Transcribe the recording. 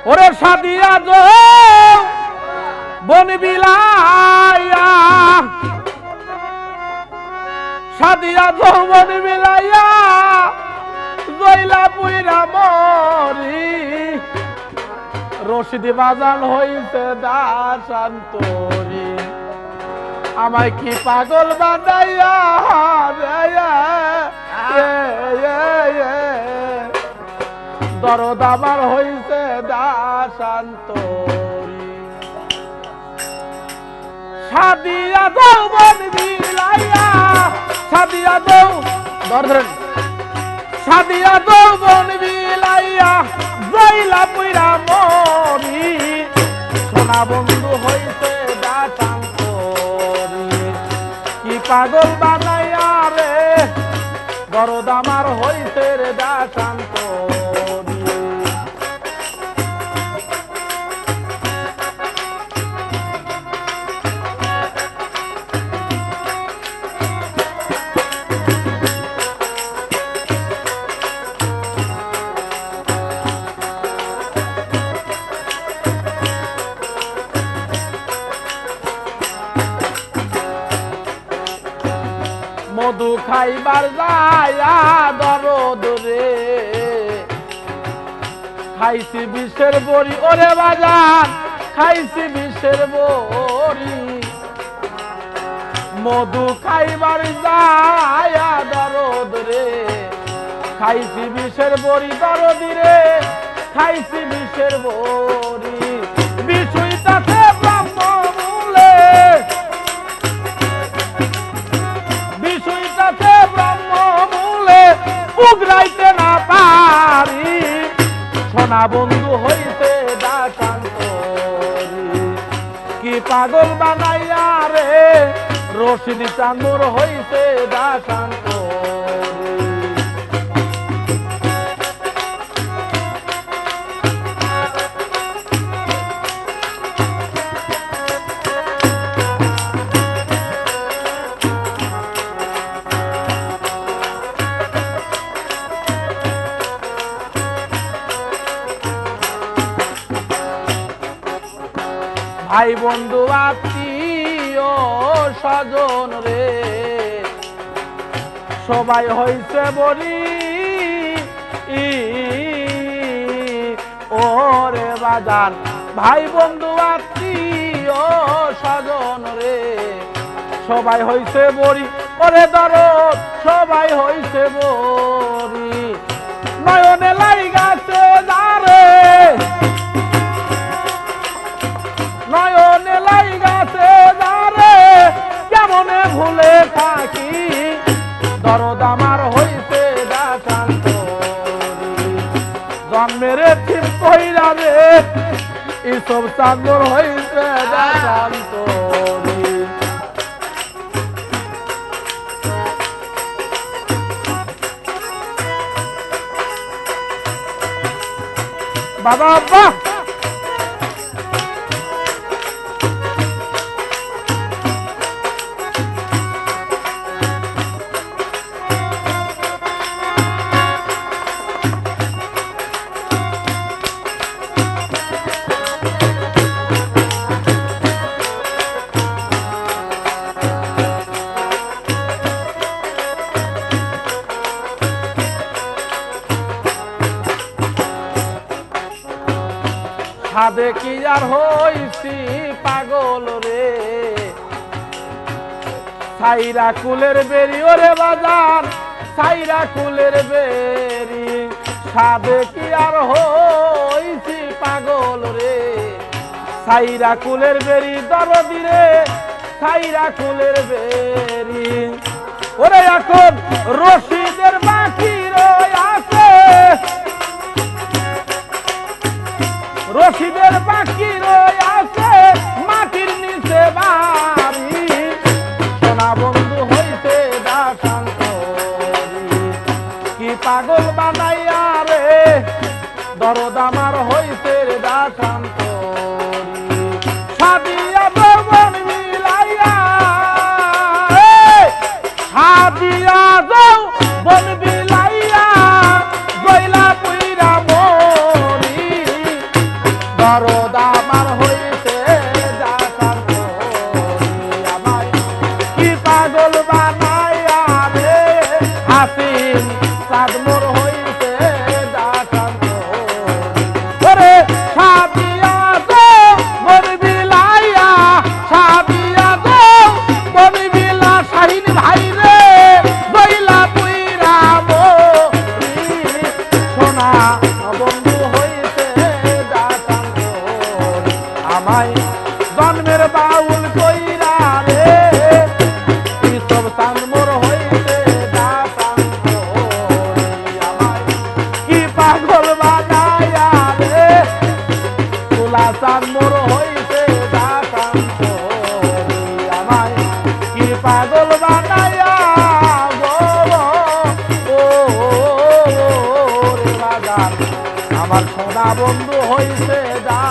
ওরে সাদিয়া যো বন বিলাইয়া সাদিয়া যো বন বিলাইয়া জয়লা পুইরা মরি রশিদি বাজান হইতে দাসান্তরি আমায় কি পাগল বানাইয়া দরদ আমার হইতে দাসান্তরি সাদিয়া দৌ বন বিলাইয়া সাদিয়া দৌ ধরেন সাদিয়া দৌ বন বিলাইয়া জয়লা পুইরা মরি সোনা বন্ধু হইতে দাসান্তরি কি পাগল বানাইয়া রে দরদ আমার হইতে রে দাসান্তরি মধু খাইবার যায়া দরদ রে খাইছি বিষের বড়ি ওরে বাজার খাইছি বিষের বড়ি মধু খাইবার যায়া দরদ রে খাইছি বিষের বড়ি দরদি রে খাইছি বিষের বড়ি বিষয়টাতে ব্রহ্ম মূলে বিষয়টাতে ব্রহ্ম মূলে উগরাইতে না পারি সোনা বন্ধু হইতে দাসান্তরি কি পাগল বানাইয়া রে রশিদি চান্দুর হইতে দাসান্তরি ভাই বন্ধু আত্মীয় স্বজন রে সবাই হইছে বলি ওরে বাজান ভাই বন্ধু আত্মীয় স্বজন রে সবাই হইছে বড়ি ওরে দরদ সবাই হইছে বড়ি নয়নে লাইগাছে যারে নয়নে লাইগাছে যারে কেমনে ভুলে থাকি দরদ আমার হইতে দাসান্তরি জন্মের ঠিক কইরা রে এসব চাঁদর হইতে দাসান্তরি বাবা বাহ সাদে কি আর হইছি পাগল রে সাইরা কুলের বেরি ওরে বাজার সাইরা কুলের বেরি সাদে কি আর হইছি পাগল রে সাইরা কুলের বেরি দরদি রে সাইরা কুলের বেরি ওরে এখন রশিদের বাকি রইছে রশিদের বাকি রইছে মাটির নিচে বাড়ি সোনা বন্ধু হইতে দাসান্তরি কি পাগল বানাইয়া রে দরদ আমার হইতে দাসান্তরি সাদিয়া বন বিলাইয়া সাদিয়া বন বিলাইয়া জয়লা পুইরা মরি দরদ আমার হইছে দাতান তোরি আমায় কি পাগল বানাইয়া রে হাসিন চাঁদ মোর হইছে দাতান তোরি সাদিয়া দো মন বিলাইয়া সাদিয়া দো মন বিলা শাহিন ভাই রে বইলা পুইরা মরি সোনা বন্ধু হইছে দাতান তোরি আমায় জন্মের বাউল কইরা রে কি সব চাঁদ মোর হইছে দাতান তোরি আমায় কি পাগল বানাইয়া রে তোলা চাঁদ মোর হইছে দাতান তোরি আমায় কি পাগল বানাইয়া গো ও রে বাজার আমার সোনা বন্ধু হইছে দা